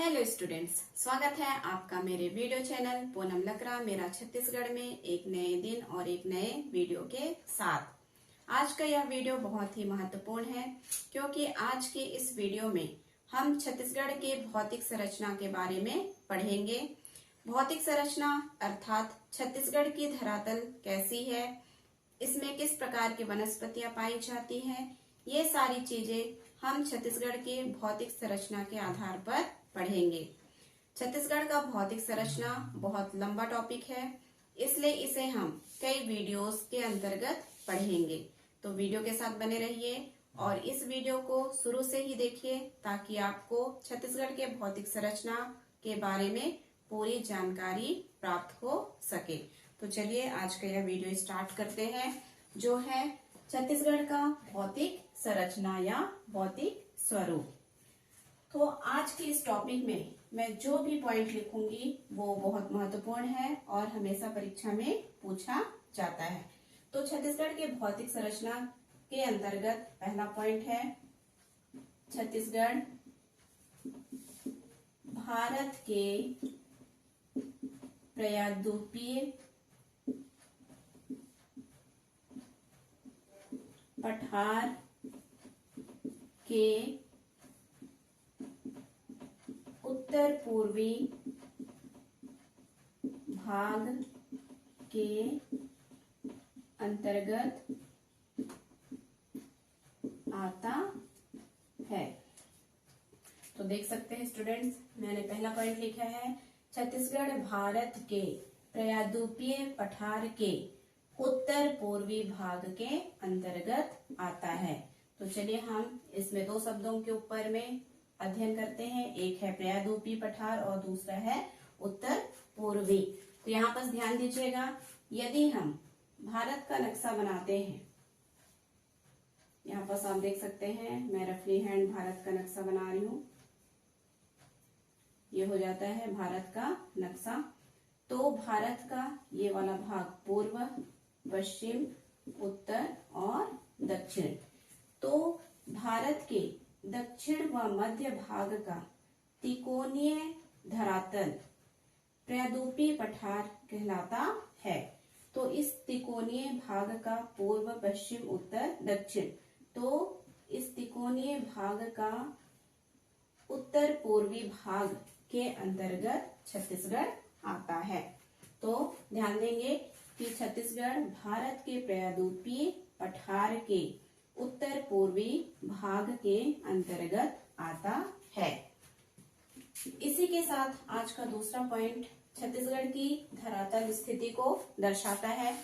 Hello students, स्वागत है आपका मेरे वीडियो चैनल पूनम लकड़ा मेरा छत्तीसगढ़ में एक नए दिन और एक नए वीडियो के साथ। आज का यह वीडियो बहुत ही महत्वपूर्ण है क्योंकि आज के इस वीडियो में हम छत्तीसगढ़ के भौतिक संरचना के बारे में पढ़ेंगे। भौतिक संरचना अर्थात छत्तीसगढ़ की धरातल कैसी है, इसमें किस प्रकार की वनस्पतियां पाई जाती हैं, ये सारी चीजें हम छत्तीसगढ़ के भौतिक संरचना के आधार पर पढ़ेंगे। छत्तीसगढ़ का भौतिक संरचना बहुत लंबा टॉपिक है, इसलिए इसे हम कई वीडियोस के अंतर्गत पढ़ेंगे। तो वीडियो के साथ बने रहिए और इस वीडियो को शुरू से ही देखिए ताकि आपको छत्तीसगढ़ के भौतिक संरचना के बारे में पूरी जानकारी प्राप्त हो सके। तो चलिए आज का यह वीडियो स्टार्ट करते हैं, जो है छत्तीसगढ़ का भौतिक संरचना या भौतिक स्वरूप। तो आज के इस टॉपिक में मैं जो भी पॉइंट लिखूंगी वो बहुत महत्वपूर्ण है और हमेशा परीक्षा में पूछा जाता है। तो छत्तीसगढ़ के भौतिक संरचना के अंतर्गत पहला पॉइंट है, छत्तीसगढ़ भारत के प्रायद्वीपीय पठार के उत्तर पूर्वी भाग के अंतर्गत आता है। तो देख सकते हैं स्टूडेंट्स, मैंने पहला पॉइंट लिखा है छत्तीसगढ़ भारत के प्रायद्वीपीय पठार के उत्तर पूर्वी भाग के अंतर्गत आता है। तो चलिए हम इसमें दो शब्दों के ऊपर में अध्ययन करते हैं, एक है प्रायद्वीपीय पठार और दूसरा है उत्तर पूर्वी। तो यहाँ पर ध्यान दीजिएगा, यदि हम भारत का नक्शा बनाते हैं, यहाँ पर आप देख सकते हैं मैं रफली हैंड भारत का नक्शा बना रही हूं। ये हो जाता है भारत का नक्शा। तो भारत का ये वाला भाग पूर्व, पश्चिम, उत्तर और दक्षिण। तो भारत के दक्षिण व मध्य भाग का त्रिकोणीय धरातल प्रायद्वीपीय पठार कहलाता है। तो इस त्रिकोणीय भाग का पूर्व, पश्चिम, उत्तर, दक्षिण, तो इस त्रिकोणीय भाग का उत्तर पूर्वी भाग के अंतर्गत छत्तीसगढ़ आता है। तो ध्यान देंगे कि छत्तीसगढ़ भारत के प्रायद्वीपीय पठार के उत्तर पूर्वी भाग के अंतर्गत आता है। इसी के साथ आज का दूसरा पॉइंट छत्तीसगढ़ की धरातल स्थिति को दर्शाता है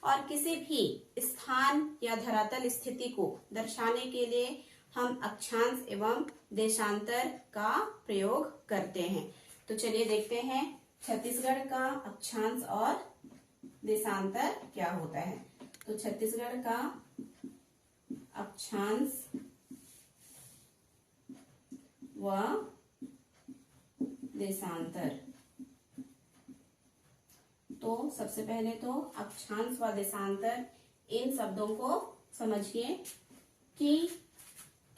और किसी भी स्थान या धरातल स्थिति को दर्शाने के लिए हम अक्षांश एवं देशांतर का प्रयोग करते हैं। तो चलिए देखते हैं छत्तीसगढ़ का अक्षांश और देशांतर क्या होता है। तो छत्तीसगढ़ का अक्षांश व देशांतर। तो सबसे पहले तो अक्षांश व देशांतर, इन शब्दों को समझिए कि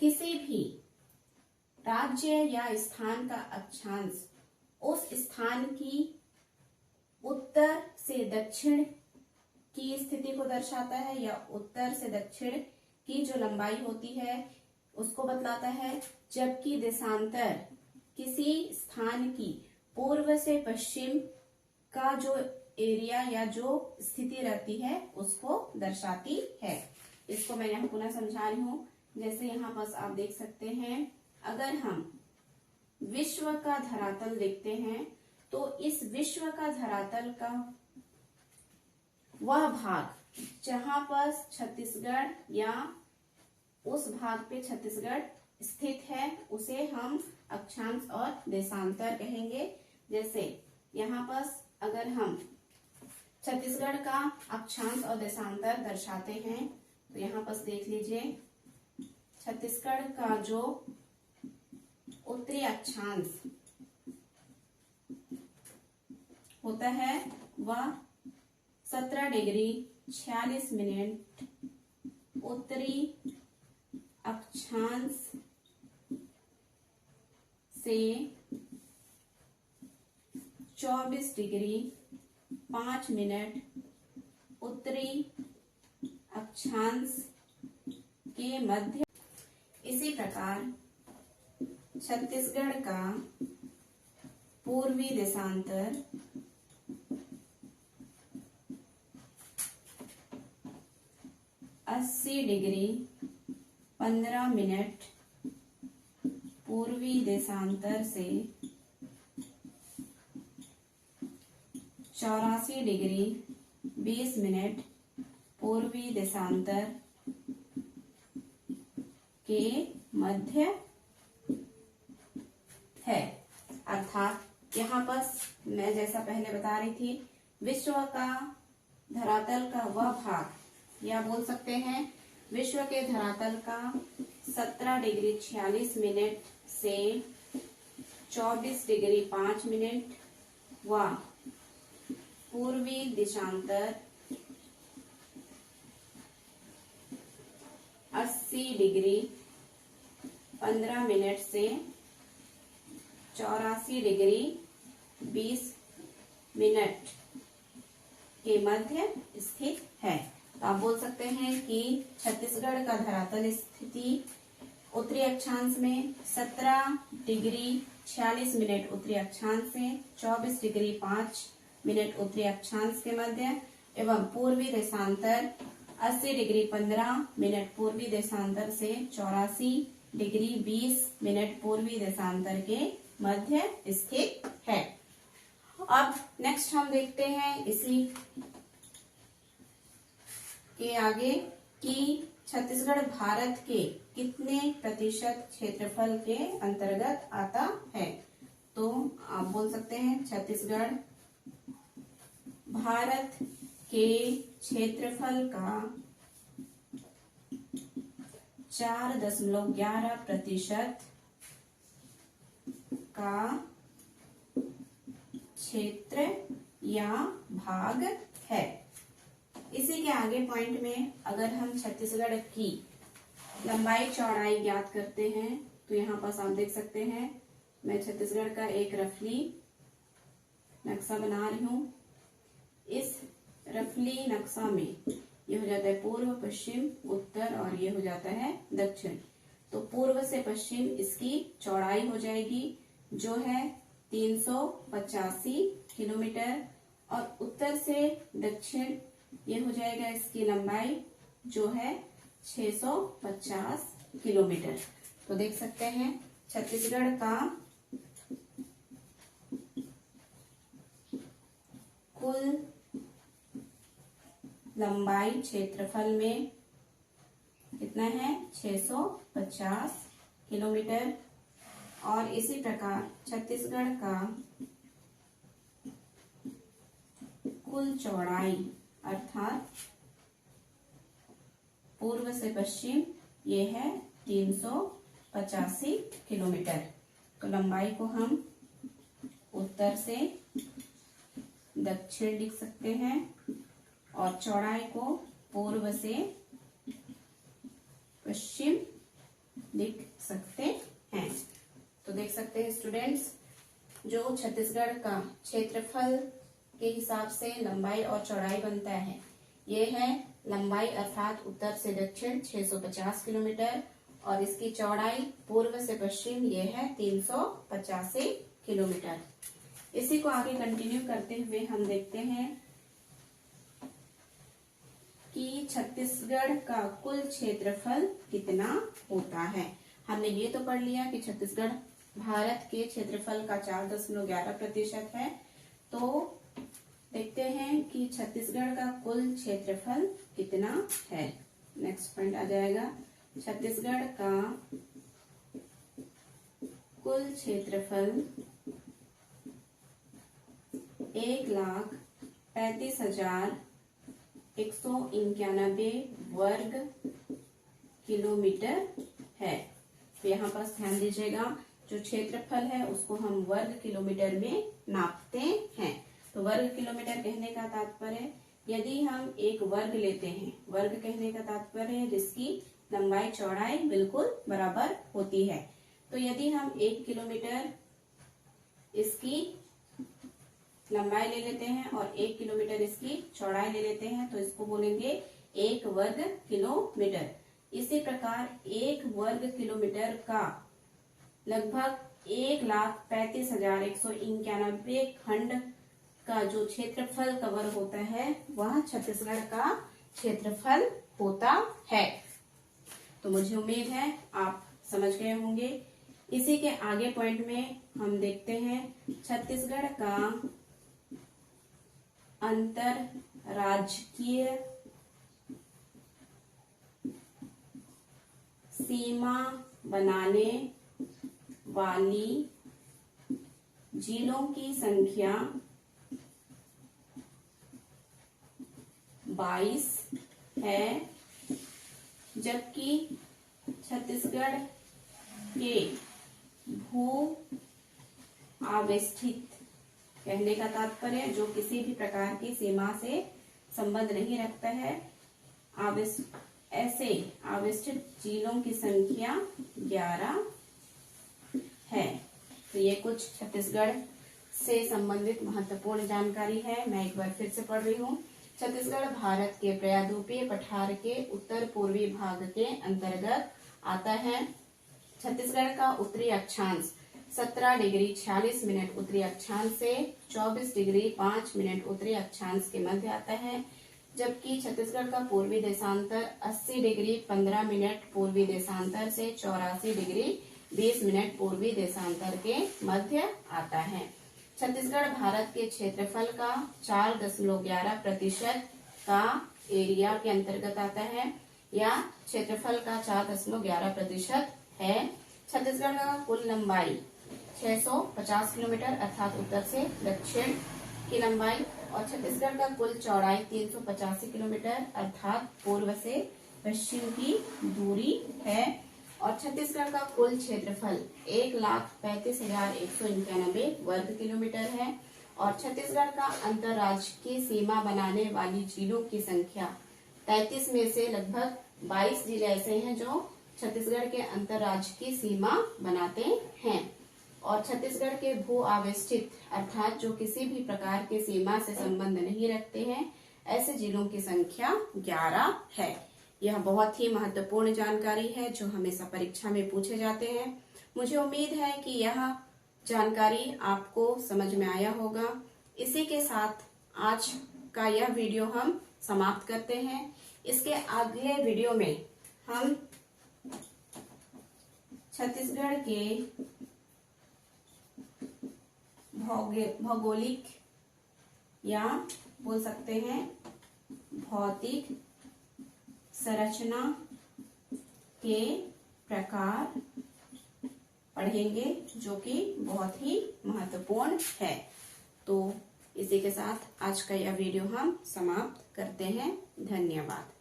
किसी भी राज्य या स्थान का अक्षांश उस स्थान की उत्तर से दक्षिण की स्थिति को दर्शाता है या उत्तर से दक्षिण की जो लंबाई होती है उसको बतलाता है, जबकि देशांतर किसी स्थान की पूर्व से पश्चिम का जो एरिया या जो स्थिति रहती है उसको दर्शाती है। इसको मैं यहाँ पुनः समझा रही हूँ। जैसे यहाँ पर आप देख सकते हैं, अगर हम विश्व का धरातल देखते हैं तो इस विश्व का धरातल का वह भाग जहां पर छत्तीसगढ़ या उस भाग पे छत्तीसगढ़ स्थित है उसे हम अक्षांश और देशांतर कहेंगे। जैसे यहाँ पर अगर हम छत्तीसगढ़ का अक्षांश और देशांतर दर्शाते हैं तो यहाँ पर देख लीजिए, छत्तीसगढ़ का जो उत्तरी अक्षांश होता है वह 17 डिग्री 46 मिनट उत्तरी अक्षांश से 24°5' उत्तरी अक्षांश के मध्य। इसी प्रकार छत्तीसगढ़ का पूर्वी देशांतर 80°15' पूर्वी देशांतर से 84°20' पूर्वी देशांतर के मध्य है। अर्थात यहाँ पर मैं जैसा पहले बता रही थी, विश्व का धरातल का वह भाग, या बोल सकते हैं विश्व के धरातल का 17°46' से 24°5' व पूर्वी देशांतर 80°15' से 84°20' के मध्य स्थित है। तो आप बोल सकते हैं कि छत्तीसगढ़ का धरातल स्थिति उत्तरी अक्षांश में 17°46' उत्तरी अक्षांश से 24°5' उत्तरी अक्षांश के मध्य एवं पूर्वी देशांतर 80°15' पूर्वी देशांतर से 84°20' पूर्वी देशांतर के मध्य स्थित है। अब नेक्स्ट हम देखते हैं इसी के आगे कि छत्तीसगढ़ भारत के कितने प्रतिशत क्षेत्रफल के अंतर्गत आता है। तो आप बोल सकते हैं छत्तीसगढ़ भारत के क्षेत्रफल का 4.11% का क्षेत्र या भाग है। इसी के आगे पॉइंट में अगर हम छत्तीसगढ़ की लंबाई चौड़ाई ज्ञात करते हैं तो यहाँ पास आप देख सकते हैं, मैं छत्तीसगढ़ का एक रफली नक्शा बना रही हूँ। इस रफली नक्शा में ये हो जाता है पूर्व, पश्चिम, उत्तर और ये हो जाता है दक्षिण। तो पूर्व से पश्चिम इसकी चौड़ाई हो जाएगी जो है 385 किलोमीटर और उत्तर से दक्षिण ये हो जाएगा इसकी लंबाई जो है 650 किलोमीटर। तो देख सकते हैं छत्तीसगढ़ का कुल लंबाई क्षेत्रफल में कितना है 650 किलोमीटर। और इसी प्रकार छत्तीसगढ़ का कुल चौड़ाई अर्थात पूर्व से पश्चिम ये है 385 किलोमीटर। तो लंबाई को हम उत्तर से दक्षिण लिख सकते हैं और चौड़ाई को पूर्व से पश्चिम लिख सकते हैं। तो देख सकते हैं स्टूडेंट्स, जो छत्तीसगढ़ का क्षेत्रफल के हिसाब से लंबाई और चौड़ाई बनता है, ये है लंबाई अर्थात उत्तर से दक्षिण 650 किलोमीटर और इसकी चौड़ाई पूर्व से पश्चिम ये है 385 किलोमीटर। इसी को आगे कंटिन्यू करते हुए हम देखते हैं कि छत्तीसगढ़ का कुल क्षेत्रफल कितना होता है। हमने ये तो पढ़ लिया कि छत्तीसगढ़ भारत के क्षेत्रफल का 4.11% है। तो देखते हैं कि छत्तीसगढ़ का कुल क्षेत्रफल कितना है। नेक्स्ट पॉइंट आ जाएगा, छत्तीसगढ़ का कुल क्षेत्रफल 1,35,191 वर्ग किलोमीटर है। तो यहाँ पर ध्यान दीजिएगा, जो क्षेत्रफल है उसको हम वर्ग किलोमीटर में नापते हैं। तो वर्ग किलोमीटर कहने का तात्पर्य, यदि हम एक वर्ग लेते हैं, वर्ग कहने का तात्पर्य है जिसकी लंबाई चौड़ाई बिल्कुल बराबर होती है। तो यदि हम 1 किलोमीटर इसकी लंबाई ले लेते हैं और 1 किलोमीटर इसकी चौड़ाई ले लेते हैं, तो इसको बोलेंगे 1 वर्ग किलोमीटर। इसी प्रकार 1 वर्ग किलोमीटर का लगभग 1,35,191 खंड का जो क्षेत्रफल कवर होता है वह छत्तीसगढ़ का क्षेत्रफल होता है। तो मुझे उम्मीद है आप समझ गए होंगे। इसी के आगे पॉइंट में हम देखते हैं छत्तीसगढ़ का अंतरराज्यीय सीमा बनाने वाली जिलों की संख्या 22 है, जबकि छत्तीसगढ़ के भू आवेष्टित, कहने का तात्पर्य जो किसी भी प्रकार की सीमा से संबंध नहीं रखता है, ऐसे आवेष्टित जिलों की संख्या 11 है। तो ये कुछ छत्तीसगढ़ से संबंधित महत्वपूर्ण जानकारी है। मैं एक बार फिर से पढ़ रही हूँ। छत्तीसगढ़ भारत के प्रायद्वीपीय पठार के उत्तर पूर्वी भाग के अंतर्गत आता है। छत्तीसगढ़ का उत्तरी अक्षांश 17 डिग्री 46 मिनट उत्तरी अक्षांश से 24 डिग्री 5 मिनट उत्तरी अक्षांश के मध्य आता है, जबकि छत्तीसगढ़ का पूर्वी देशांतर 80 डिग्री 15 मिनट पूर्वी देशांतर से 84 डिग्री 20 मिनट पूर्वी देशांतर के मध्य आता है। छत्तीसगढ़ भारत के क्षेत्रफल का 4.11% का एरिया के अंतर्गत आता है, या क्षेत्रफल का 4.11% है। छत्तीसगढ़ का कुल लंबाई 650 किलोमीटर अर्थात उत्तर से दक्षिण की लंबाई, और छत्तीसगढ़ का कुल चौड़ाई 385 किलोमीटर अर्थात पूर्व से पश्चिम की दूरी है। और छत्तीसगढ़ का कुल क्षेत्रफल 1,35,191 वर्ग किलोमीटर है। और छत्तीसगढ़ का अंतर्राज्य की सीमा बनाने वाली जिलों की संख्या 33 में से लगभग 22 जिले ऐसे हैं जो छत्तीसगढ़ के अंतर्राज्य की सीमा बनाते हैं। और छत्तीसगढ़ के भू आवेष्टित अर्थात जो किसी भी प्रकार की सीमा से संबंध नहीं रखते हैं, ऐसे जिलों की संख्या 11 है। यह बहुत ही महत्वपूर्ण जानकारी है जो हमेशा परीक्षा में पूछे जाते हैं। मुझे उम्मीद है कि यह जानकारी आपको समझ में आया होगा। इसी के साथ आज का यह वीडियो हम समाप्त करते हैं। इसके अगले वीडियो में हम छत्तीसगढ़ के भौगोलिक या बोल सकते हैं भौतिक संरचना के प्रकार पढ़ेंगे, जो कि बहुत ही महत्वपूर्ण है। तो इसी के साथ आज का यह वीडियो हम समाप्त करते हैं। धन्यवाद।